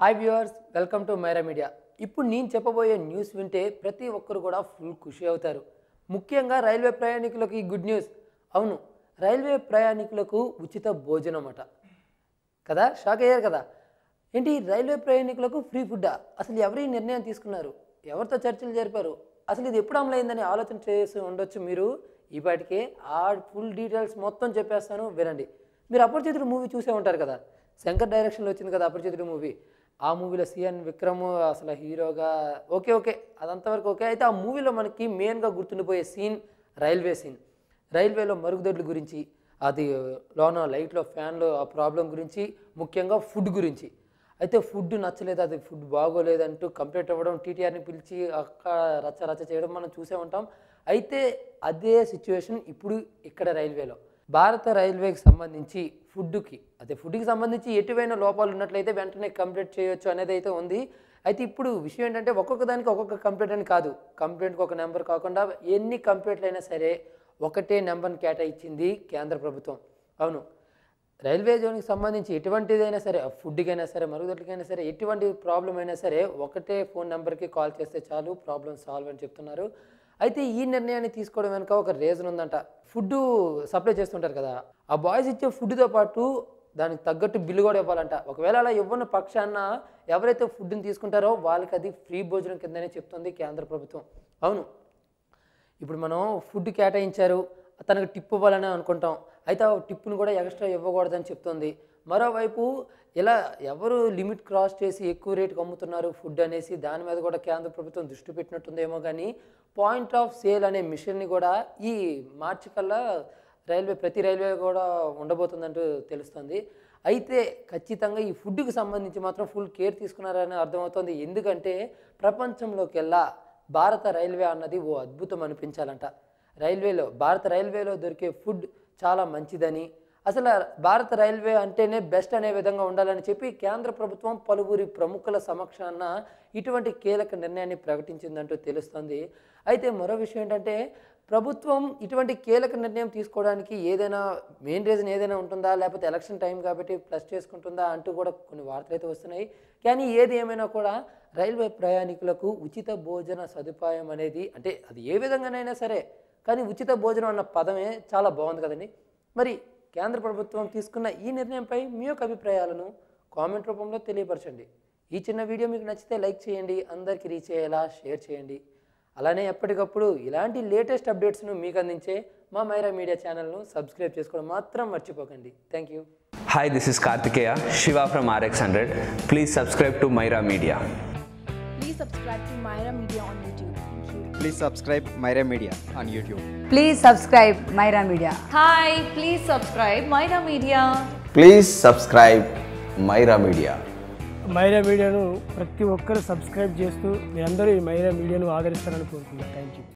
Hi viewers, welcome to Myra Media. ఇప్పుడు నేను చెప్పబోయే న్యూస్ వింటే ప్రతి ఒక్కరు కూడా ఫుల్ ఖుషి అవుతారు. ముఖ్యంగా రైల్వే ప్రయాణికులకు ఈ గుడ్ న్యూస్. అవును, రైల్వే ప్రయాణికులకు ఉచిత భోజనం అట కదా. షాక్ అయ్యారు కదా. ఏంటి, రైల్వే ప్రయాణికులకు ఫ్రీ ఫుడ్డా? అసలు ఎవరు ఈ నిర్ణయం తీసుకున్నారు? ఎవరితో చర్చలు జరిపారు? అసలు ఇది ఎప్పుడు అమలైందని ఆలోచన చేసి ఉండొచ్చు మీరు. ఈ పాటికే ఆ ఫుల్ డీటెయిల్స్ మొత్తం చెప్పేస్తాను, వినండి. మీరు అపరిచితుడు మూవీ చూసే ఉంటారు కదా. శంకర్ డైరెక్షన్లో వచ్చింది కదా అపరిచితుడు మూవీ. ఆ మూవీలో సిఎన్ విక్రమ్ అసలు హీరోగా ఓకే అదంతవరకు ఓకే. అయితే ఆ మూవీలో మనకి మెయిన్గా గుర్తుండిపోయే సీన్ రైల్వే సీన్. రైల్వేలో మరుగుదొడ్ల గురించి, అది లోన లైట్లో ఫ్యాన్లో ఆ ప్రాబ్లం గురించి, ముఖ్యంగా ఫుడ్ గురించి. అయితే ఫుడ్ నచ్చలేదు, అది ఫుడ్ బాగోలేదంటూ కంప్లైంట్ ఇవ్వడం, టీటీఆర్ని పిలిచి అక్కడ రచ్చ చేయడం మనం చూసే ఉంటాం. అయితే అదే సిచ్యువేషన్ ఇప్పుడు ఇక్కడ రైల్వేలో. భారత రైల్వేకి సంబంధించి ఫుడ్కి సంబంధించి ఎటువైనా లోపాలు ఉన్నట్లయితే వెంటనే కంప్లైంట్ చేయొచ్చు అనేది అయితే ఉంది. అయితే ఇప్పుడు విషయం ఏంటంటే ఒక్కొక్క దానికి ఒక్కొక్క కంప్లైంట్ అని కాదు, కంప్లైంట్కి ఒక నెంబర్ కాకుండా ఎన్ని కంప్లైంట్లు అయినా సరే ఒకటే నెంబర్ని కేటాయించింది కేంద్ర ప్రభుత్వం. అవును, రైల్వే జోన్కి సంబంధించి ఎటువంటిదైనా సరే, ఫుడ్కైనా సరే, మరుగుదొడ్లకైనా సరే, ఎటువంటి ప్రాబ్లం అయినా సరే ఒకటే ఫోన్ నెంబర్కి కాల్ చేస్తే చాలు, ప్రాబ్లం సాల్వ్ అని చెప్తున్నారు. అయితే ఈ నిర్ణయాన్ని తీసుకోవడం వెనుక ఒక రీజన్ ఉందంట. ఫుడ్ సప్లై చేస్తుంటారు కదా, ఆ బాయ్స్ ఇచ్చే ఫుడ్తో పాటు దానికి తగ్గట్టు బిల్లు కూడా ఇవ్వాలంట. ఒకవేళ అలా ఇవ్వని పక్షాన ఎవరైతే ఫుడ్ని తీసుకుంటారో వాళ్ళకి అది ఫ్రీ భోజనం కిందనే చెప్తుంది కేంద్ర ప్రభుత్వం. అవును, ఇప్పుడు మనం ఫుడ్ కేటాయించారు, తనకు టిప్ ఇవ్వాలని అనుకుంటాం. అయితే ఆ టిప్పును కూడా ఎక్స్ట్రా ఇవ్వకూడదని చెప్తుంది. మరోవైపు ఇలా ఎవరు లిమిట్ క్రాస్ చేసి ఎక్కువ రేటుకి అమ్ముతున్నారు ఫుడ్ అనేసి దాని మీద కూడా కేంద్ర ప్రభుత్వం దృష్టి పెట్టినట్టుందేమో. కానీ పాయింట్ ఆఫ్ సేల్ అనే మిషన్ని కూడా ఈ మార్చి కల్లా ప్రతి రైల్వే కూడా ఉండబోతుందంటూ తెలుస్తుంది. అయితే ఖచ్చితంగా ఈ ఫుడ్కి సంబంధించి మాత్రం ఫుల్ కేర్ తీసుకున్నారని అర్థమవుతుంది. ఎందుకంటే ప్రపంచంలోకెల్లా భారత రైల్వే అన్నది ఓ అద్భుతం అనిపించాలంట. భారత రైల్వేలో దొరికే ఫుడ్ చాలా మంచిదని, అసలు భారత రైల్వే అంటేనే బెస్ట్ అనే విధంగా ఉండాలని చెప్పి కేంద్ర ప్రభుత్వం పలువురి ప్రముఖుల సమక్షాన ఇటువంటి కీలక నిర్ణయాన్ని ప్రకటించిందంటూ తెలుస్తుంది. అయితే మరో విషయం ఏంటంటే, ప్రభుత్వం ఇటువంటి కీలక నిర్ణయం తీసుకోవడానికి ఏదైనా మెయిన్ రీజన్ ఏదైనా ఉంటుందా, లేకపోతే ఎలక్షన్ టైం కాబట్టి ప్లస్ చేసుకుంటుందా అంటూ కూడా కొన్ని వార్తలు అయితే వస్తున్నాయి. కానీ ఏది ఏమైనా కూడా రైల్వే ప్రయాణికులకు ఉచిత భోజన సదుపాయం అనేది, అంటే అది ఏ విధంగానైనా సరే కానీ ఉచిత భోజనం అన్న పదమే చాలా బాగుంది కదండి. మరి కేంద్ర ప్రభుత్వం తీసుకున్న ఈ నిర్ణయంపై మీ యొక్క అభిప్రాయాలను కామెంట్ రూపంలో తెలియపరచండి. ఈ చిన్న వీడియో మీకు నచ్చితే లైక్ చేయండి, అందరికీ రీచ్ అయ్యేలా షేర్ చేయండి. అలానే ఎప్పటికప్పుడు ఇలాంటి లేటెస్ట్ అప్డేట్స్ను మీకు అందించే మా మైరా మీడియా ఛానల్ను సబ్స్క్రైబ్ చేసుకోవడం మాత్రం మర్చిపోకండి. Thank you. Hi, this is Kartikeya Shiva from RX100. Please subscribe to Myra Media. Please subscribe to Myra Media on YouTube. Thank you. Please subscribe Myra Media on YouTube. Please subscribe Myra Media. Hi, please subscribe Myra Media. Please subscribe Myra Media. Myra మీడియాను ప్రతి ఒక్కరు subscribe చేస్తూ మీరందరూ ఈ మైరా మీడియాను ఆదరిస్తారని కోరుకుంటున్నాను. Thank you.